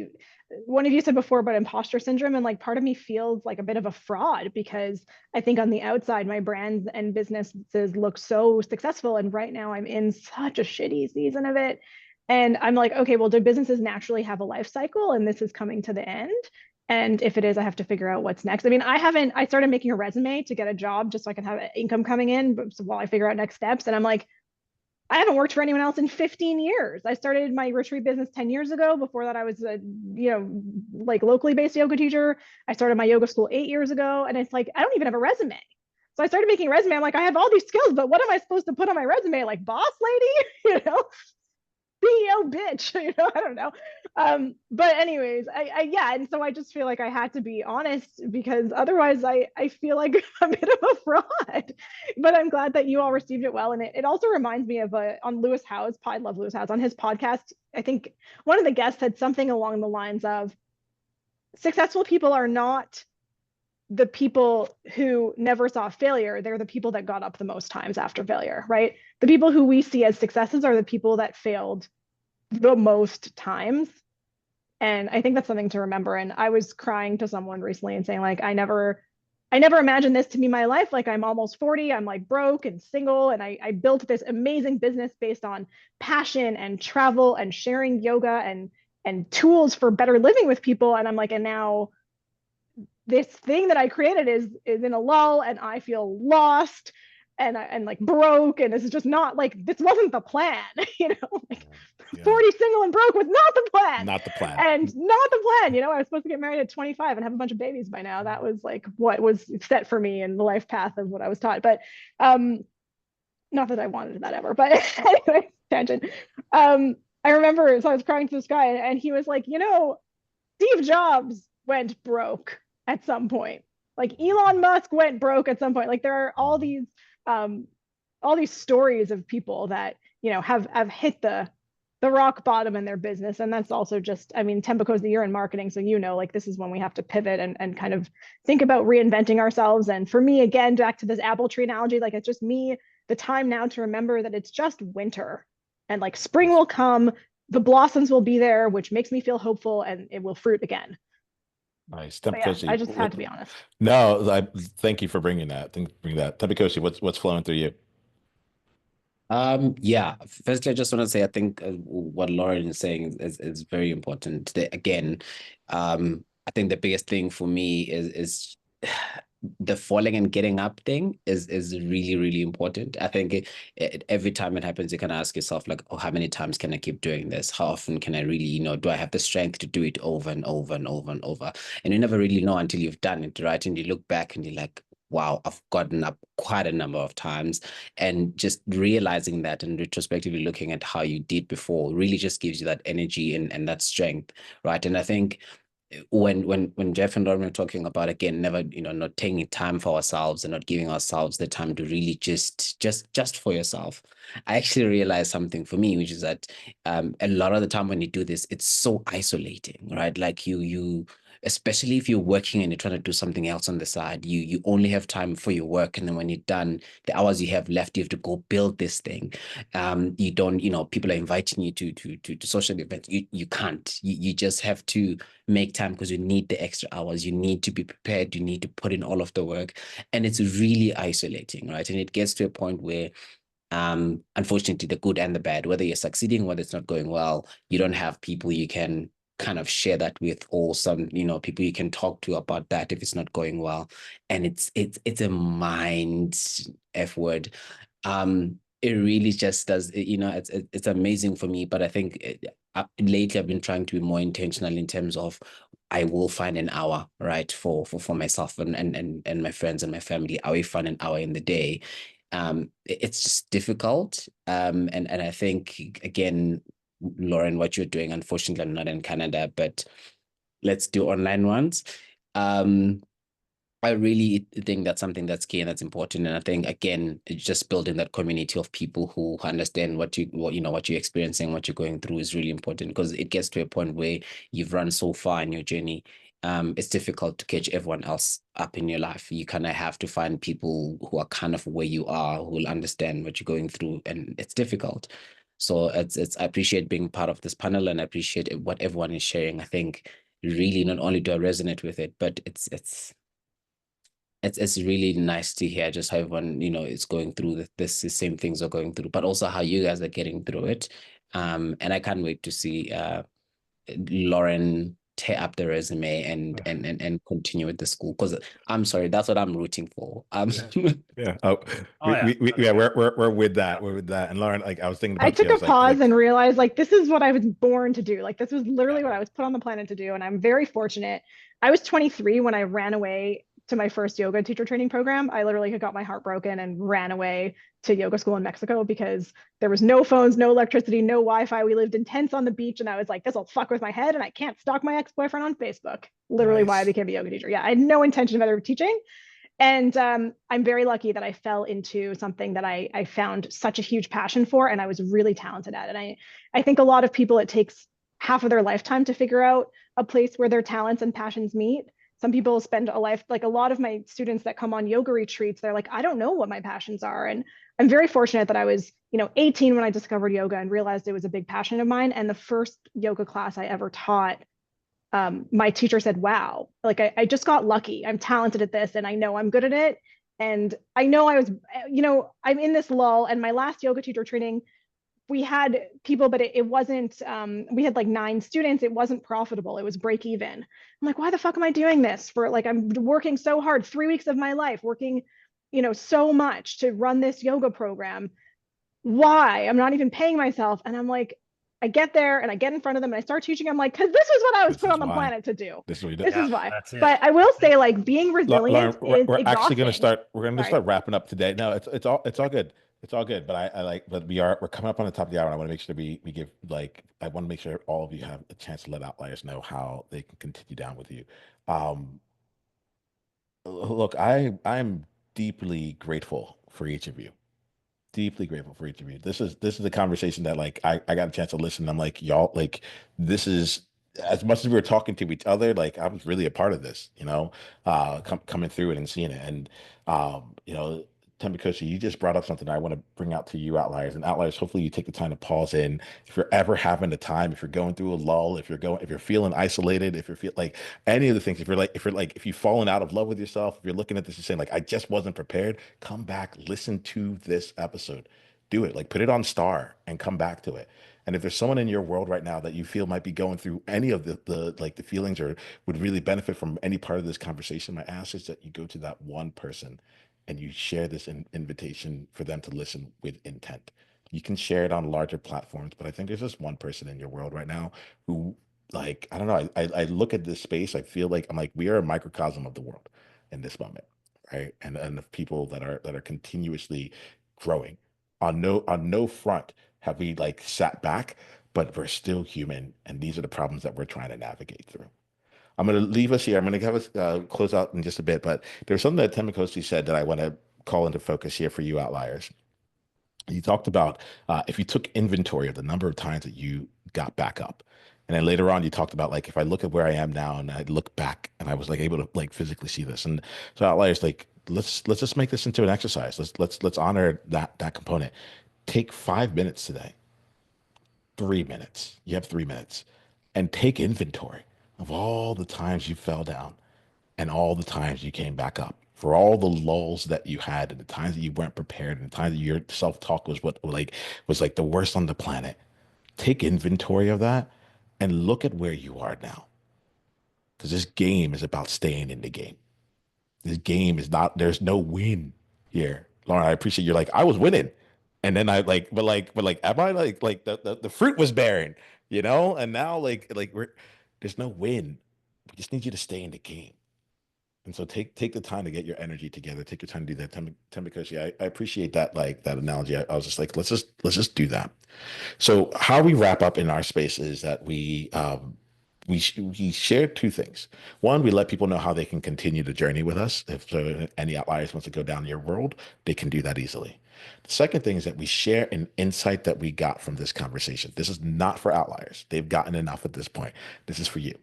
one of you said before about imposter syndrome, and like part of me feels like a bit of a fraud because I think on the outside, my brands and businesses look so successful. And right now I'm in such a shitty season of it. And I'm like, okay, well, do businesses naturally have a life cycle? And this is coming to the end. And if it is, I have to figure out what's next. I mean, I started making a resume to get a job just so I can have income coming in while I figure out next steps. And I'm like, I haven't worked for anyone else in 15 years. I started my retreat business 10 years ago. Before that, I was a, like locally based yoga teacher. I started my yoga school 8 years ago. And it's like, I don't even have a resume. So I started making a resume. I'm like, I have all these skills, but what am I supposed to put on my resume? Like boss lady, CEO bitch, I don't know. But anyways, yeah, and so I just feel like I had to be honest because otherwise I feel like a bit of a fraud. But I'm glad that you all received it well. And it also reminds me of on Lewis Howes, I love Lewis Howes, on his podcast, I think one of the guests said something along the lines of successful people are not the people who never saw failure, they're the people that got up the most times after failure, right? The people who we see as successes are the people that failed the most times. And I think that's something to remember. And I was crying to someone recently and saying, like, I never imagined this to be my life. Like, I'm almost 40, I'm like broke and single. And I built this amazing business based on passion and travel and sharing yoga and tools for better living with people. And I'm like, and now this thing that I created is in a lull and I feel lost and like broke, and this is just not like, this wasn't the plan. Like Yeah, 40 single and broke was not the plan. not the plan. And not the plan. I was supposed to get married at 25 and have a bunch of babies by now. That was like what was set for me in the life path of what I was taught. But not that I wanted that ever, but anyway, tangent. I remember, so I was crying to this guy and he was like, Steve Jobs went broke at some point. Like Elon Musk went broke at some point. Like there are all these stories of people that have hit the rock bottom in their business. And that's also just, I mean, Tembinkosi, you're in marketing, so like this is when we have to pivot and kind of think about reinventing ourselves. And for me, again, back to this apple tree analogy, like it's just me, the time now to remember that it's just winter and like spring will come, the blossoms will be there, which makes me feel hopeful, and it will fruit again. Nice. But yeah, I Tembinkosi, just had to be honest. no, thank you for bringing that. Bring that. Tembinkosi, what's flowing through you? Yeah, firstly, I just want to say I think what Lauren is saying is very important. Again, I think the biggest thing for me is the falling and getting up thing is really, really important. I think every time it happens, you can ask yourself like, oh, how many times can I keep doing this? How often can I really, do I have the strength to do it over and over and over and over? And you never really know until you've done it, right? And you look back and you're like, wow, I've gotten up quite a number of times. And just realizing that and retrospectively looking at how you did before really just gives you that energy and that strength, right? And I think when Jeff and Lauren were talking about, again, never, not taking time for ourselves and not giving ourselves the time to really just for yourself, I actually realized something for me, which is that a lot of the time when you do this, it's so isolating, right? Like you especially if you're working and you're trying to do something else on the side. You only have time for your work, and then when you're done, the hours you have left, you have to go build this thing. You don't, people are inviting you to social events. You can't. You just have to make time because you need the extra hours. You need to be prepared. You need to put in all of the work, and it's really isolating, right? And it gets to a point where unfortunately, the good and the bad, whether you're succeeding, whether it's not going well, you don't have people you can kind of share that with, or some, people you can talk to about that if it's not going well. And it's a mind F word. It really just does, it's amazing for me, but I think lately I've been trying to be more intentional in terms of I will find an hour, right, for myself and my friends and my family. I will find an hour in the day. It's just difficult. And I think, again, Lauren, what you're doing, unfortunately, I'm not in Canada, but let's do online ones. I really think that's something that's key and that's important. And I think, again, it's just building that community of people who understand what you're experiencing, what you're going through is really important, because it gets to a point where you've run so far in your journey. It's difficult to catch everyone else up in your life. You kind of have to find people who are kind of where you are, who will understand what you're going through, and it's difficult. So I appreciate being part of this panel, and I appreciate what everyone is sharing. I think really not only do I resonate with it, but it's really nice to hear just how everyone, is going through this the same things are going through, but also how you guys are getting through it. And I can't wait to see Lauren tear up the resume and continue with the school, because I'm sorry, that's what I'm rooting for. Yeah. We're with that. We're with that. And Lauren, like I was thinking I about took you, I a was pause and realized like this is what I was born to do. Like this was literally what I was put on the planet to do. And I'm very fortunate. I was 23 when I ran away to my first yoga teacher training program. I literally had got my heart broken and ran away to yoga school in Mexico because there was no phones, no electricity, no Wi-Fi. We lived in tents on the beach, and I was like, this will fuck with my head, and I can't stalk my ex-boyfriend on Facebook. Literally why I became a yoga teacher. Yeah, I had no intention of ever teaching. And I'm very lucky that I fell into something that I found such a huge passion for, and I was really talented at. And I think a lot of people, it takes half of their lifetime to figure out a place where their talents and passions meet. Some people spend a life, like a lot of my students that come on yoga retreats, they're like, I don't know what my passions are. And I'm very fortunate that I was, 18 when I discovered yoga and realized it was a big passion of mine. And the first yoga class I ever taught, my teacher said, wow, like I just got lucky. I'm talented at this and I know I'm good at it. And I know I was, I'm in this lull. And my last yoga teacher training, we had people, but it wasn't, we had like 9 students. It wasn't profitable. It was break even. I'm like, why the fuck am I doing this for? Like, I'm working so hard, 3 weeks of my life, working, so much to run this yoga program. Why? I'm not even paying myself. And I'm like, I get there and I get in front of them and I start teaching. I'm like, because this is what I was put on the planet to do. This is what you do. This is why. But I will say, like, being resilient Lauren, is we're actually exhausting. going to start wrapping up today. No, it's all good. It's all good. But but we're coming up on the top of the hour. And I want to make sure we give, like, I want to make sure all of you have a chance to let outliers know how they can continue down with you. Look, I'm deeply grateful for each of you. Deeply grateful for each of you. This is a conversation that, like, I got a chance to listen. I'm like, y'all, like, this is, as much as we were talking to each other, like, I was really a part of this, coming through it and seeing it. And Tembinkosi, you just brought up something I want to bring out to you, outliers. And outliers, hopefully you take the time to pause in. If you're ever having the time, if you're going through a lull, if you're feeling isolated, if you feel like any of the things, if you've fallen out of love with yourself, if you're looking at this and saying, like, I just wasn't prepared, come back, listen to this episode. Do it. Like, put it on star and come back to it. And if there's someone in your world right now that you feel might be going through any of the feelings, or would really benefit from any part of this conversation, my ask is that you go to that one person and you share this invitation for them to listen with intent. You can share it on larger platforms, but I think there's just one person in your world right now who, like, I don't know, I look at this space, I feel like we are a microcosm of the world in this moment, right? And of people that are continuously growing. On no front have we, like, sat back, but we're still human, and these are the problems that we're trying to navigate through. I'm going to leave us here. I'm going to have us close out in just a bit, but there's something that Tembinkosi said that I want to call into focus here for you, outliers. He talked about if you took inventory of the number of times that you got back up And then later on, you talked about like, if I look at where I am now and I look back and I was like able to like physically see this. And so outliers, like, let's just make this into an exercise. Let's honor that component. Take 5 minutes today, 3 minutes. You have 3 minutes, and take inventory of all the times you fell down and all the times you came back up, for all the lulls that you had and the times that you weren't prepared and the times that your self-talk was like the worst on the planet. Take inventory of that and look at where you are now. Because this game is about staying in the game. This game is not, there's no win here. Lauren, I appreciate you're like, I was winning. And then I like, but am I like the fruit was bearing, you know? And now there's no win. We just need you to stay in the game. And so take the time to get your energy together. Take your time to do that. Tembinkosi, I appreciate that, like that analogy. I was just like, let's just do that. So how we wrap up in our space is that we share two things. One, we let people know how they can continue the journey with us. If any outliers wants to go down your world, they can do that easily. The second thing is that we share an insight that we got from this conversation. This is not for outliers. They've gotten enough at this point. This is for you,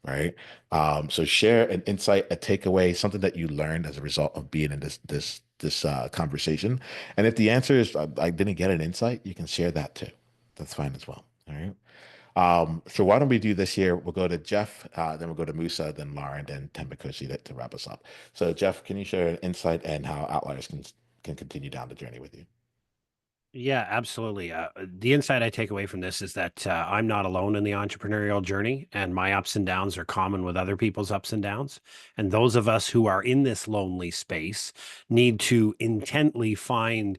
right? So share an insight, a takeaway, something that you learned as a result of being in this conversation. And if the answer is I didn't get an insight, you can share that too. That's fine as well. All right. So why don't we do this here? We'll go to Jeff, then we'll go to Musa, then Lauren, then Tembinkosi to wrap us up. So Jeff, can you share an insight and how outliers can continue down the journey with you? Yeah, absolutely. The insight I take away from this is that I'm not alone in the entrepreneurial journey, and my ups and downs are common with other people's ups and downs. And those of us who are in this lonely space need to intently find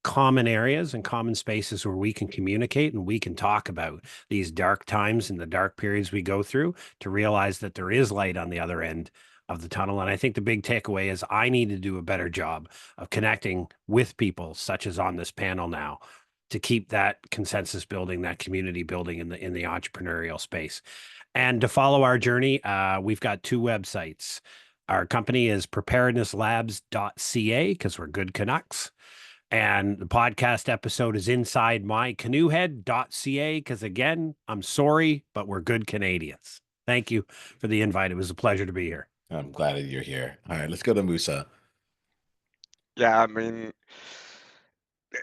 common areas and common spaces where we can communicate and we can talk about these dark times and the dark periods we go through, to realize that there is light on the other end of the tunnel. And I think the big takeaway is I need to do a better job of connecting with people such as on this panel now, to keep that consensus building, that community building in the entrepreneurial space. And to follow our journey, we've got two websites. Our company is preparednesslabs.ca, because we're good Canucks. And the podcast episode is inside mycanoehead.ca, because again, I'm sorry, but we're good Canadians. Thank you for the invite. It was a pleasure to be here. I'm glad that you're here. All right, let's go to Musa. Yeah, I mean,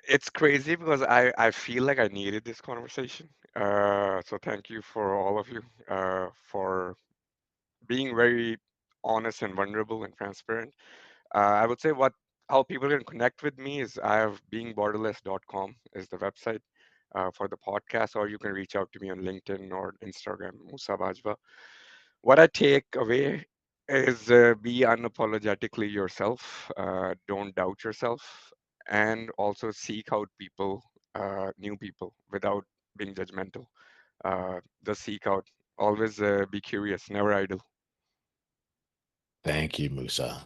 it's crazy because I feel like I needed this conversation. So thank you for all of you for being very honest and vulnerable and transparent. I would say how people can connect with me is I have beingborderless.com is the website for the podcast, or you can reach out to me on LinkedIn or Instagram, Musa Bajwa. What I take away is be unapologetically yourself. Don't doubt yourself, and also seek out people, new people, without being judgmental. Just seek out. Always be curious, never idle. Thank you, Musa.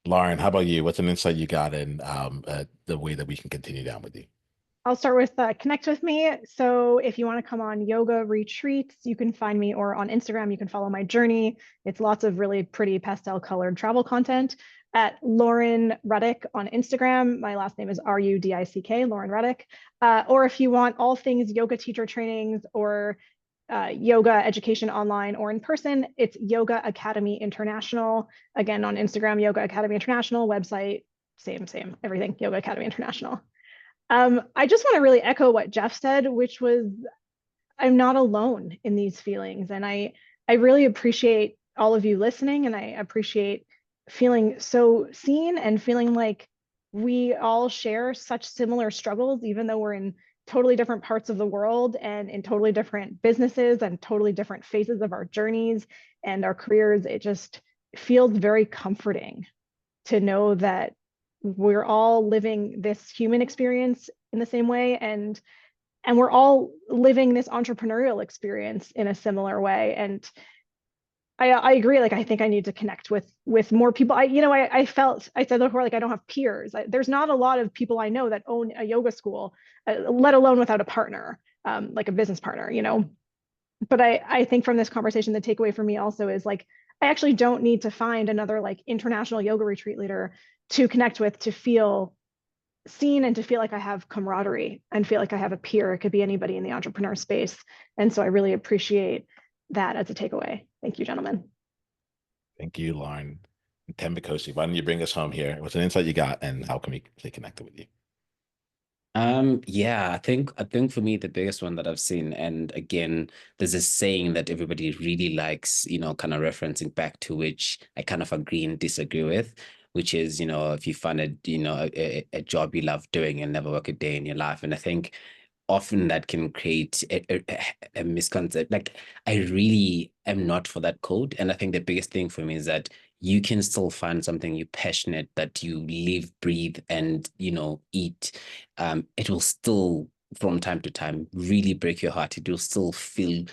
Lauren, how about you? What's an insight you got in the way that we can continue down with you? I'll start with connect with me. So if you want to come on yoga retreats, you can find me, or on Instagram, you can follow my journey. It's lots of really pretty pastel colored travel content at Lauren Rudick on Instagram. My last name is Rudick, Lauren Rudick. Or if you want all things yoga teacher trainings or yoga education online or in person, it's Yoga Academy International. Again, on Instagram, Yoga Academy International, website, same, everything, Yoga Academy International. I just want to really echo what Jeff said, which was, I'm not alone in these feelings. And I really appreciate all of you listening, and I appreciate feeling so seen and feeling like we all share such similar struggles, even though we're in totally different parts of the world and in totally different businesses and totally different phases of our journeys and our careers. It just feels very comforting to know that we're all living this human experience in the same way, and we're all living this entrepreneurial experience in a similar way. And I agree. Like, I think I need to connect with more people. I said before, like, I don't have peers. There's not a lot of people I know that own a yoga school, let alone without a partner, like a business partner, But I think from this conversation, the takeaway for me also is like, I actually don't need to find another like international yoga retreat leader to connect with to feel seen and to feel like I have camaraderie and feel like I have a peer. It could be anybody in the entrepreneur space. And so I really appreciate that as a takeaway. Thank you, gentlemen. Thank you, Lauren. Tembinkosi, why don't you bring us home here? What's an insight you got, and how can we stay connected with you? Yeah, I think for me the biggest one that I've seen, and again, there's this saying that everybody really likes, kind of referencing back to, which I kind of agree and disagree with, which is, if you find a job you love doing and never work a day in your life. And I think often that can create a misconception. Like, I really am not for that code. And I think the biggest thing for me is that you can still find something you're passionate, that you live, breathe, and, eat. It will still, from time to time, really break your heart. It will still feel,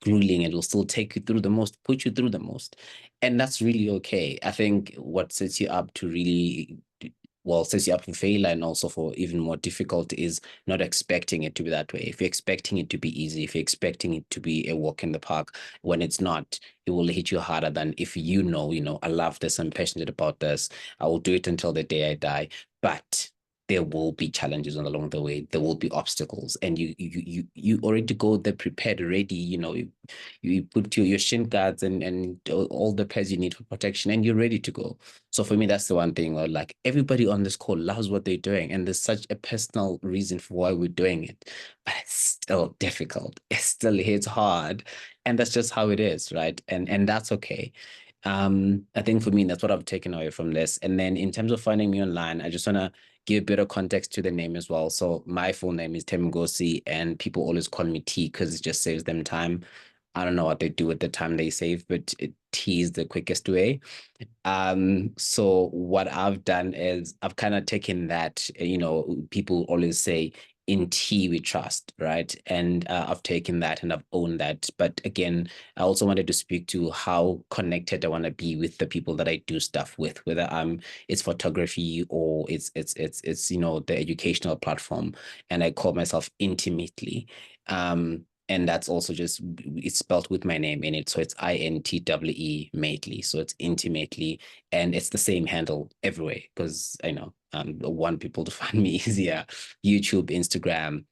grueling. It will still take you through the most, put you through the most. And that's really okay. I think what sets you up to really, well, sets you up for failure and also for even more difficult is not expecting it to be that way. If you're expecting it to be easy, if you're expecting it to be a walk in the park, when it's not, it will hit you harder than if I love this, I'm passionate about this, I will do it until the day I die. But there will be challenges along the way. There will be obstacles, and you already go there prepared already. You put your shin guards and all the pads you need for protection, and you're ready to go. So for me, that's the one thing. Or like, everybody on this call loves what they're doing, and there's such a personal reason for why we're doing it, but it's still difficult. It still hits hard, and that's just how it is, right? And that's okay. I think for me, that's what I've taken away from this. And then in terms of finding me online, I just want to give a bit of context to the name as well. So my full name is Tembinkosi, and people always call me T because it just saves them time. I don't know what they do with the time they save, but T is the quickest way. So what I've done is I've kind of taken that, people always say, in T we trust, right? And I've taken that and I've owned that. But again, I also wanted to speak to how connected I want to be with the people that I do stuff with, whether it's photography or it's the educational platform. And I call myself Intimately. And that's also just, it's spelled with my name in it. So it's INTWE Mately. So it's Intimately. And it's the same handle everywhere, because I know want people to find me easier. YouTube, Instagram,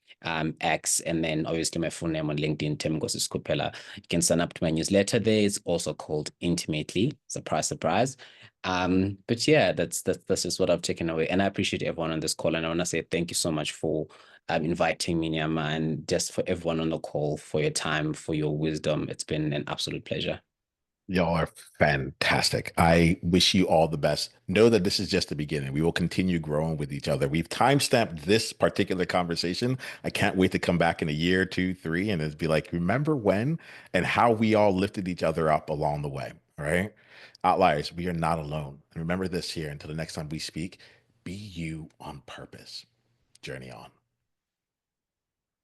X, and then obviously my full name on LinkedIn, Tembinkosi Sikupela. You can sign up to my newsletter there. It's also called Intimately. Surprise, surprise. But yeah, that's just what I've taken away. And I appreciate everyone on this call. And I want to say thank you so much for inviting me, Niiamah, and just for everyone on the call, for your time, for your wisdom. It's been an absolute pleasure. Y'all are fantastic. I wish you all the best. Know that this is just the beginning. We will continue growing with each other. We've timestamped this particular conversation. I can't wait to come back in a year, 2, 3, and it'd be like, remember when and how we all lifted each other up along the way. All right. Outliers, we are not alone. And remember this here, until the next time we speak, be you on purpose. Journey on.